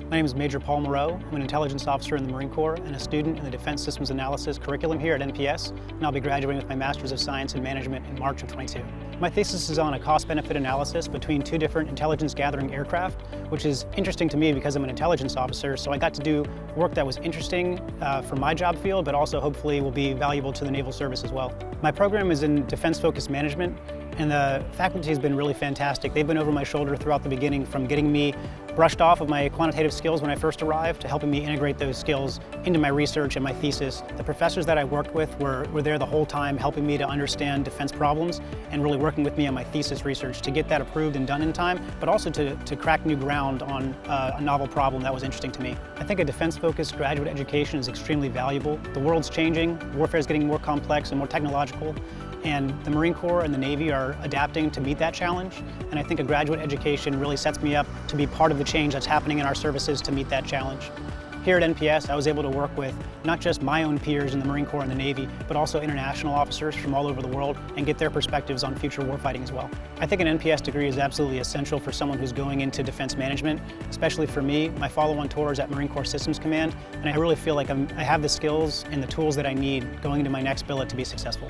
My name is Major Paul Moreau. I'm an intelligence officer in the Marine Corps and a student in the Defense Systems Analysis curriculum here at NPS, and I'll be graduating with my Master's of Science in Management in March of 22. My thesis is on a cost-benefit analysis between two different intelligence-gathering aircraft, which is interesting to me because I'm an intelligence officer, so I got to do work that was interesting for my job field, but also hopefully will be valuable to the Naval Service as well. My program is in defense-focused management, and the faculty has been really fantastic. They've been over my shoulder throughout the beginning, from getting me brushed off of my quantitative skills when I first arrived to helping me integrate those skills into my research and my thesis. The professors that I worked with were there the whole time, helping me to understand defense problems and really working with me on my thesis research to get that approved and done in time, but also to crack new ground on a novel problem that was interesting to me. I think a defense-focused graduate education is extremely valuable. The world's changing, warfare is getting more complex and more technological, and the Marine Corps and the Navy are adapting to meet that challenge. And I think a graduate education really sets me up to be part of the change that's happening in our services to meet that challenge. Here at NPS, I was able to work with not just my own peers in the Marine Corps and the Navy, but also international officers from all over the world and get their perspectives on future warfighting as well. I think an NPS degree is absolutely essential for someone who's going into defense management, especially for me. My follow-on tour is at Marine Corps Systems Command, and I really feel like I have the skills and the tools that I need going into my next billet to be successful.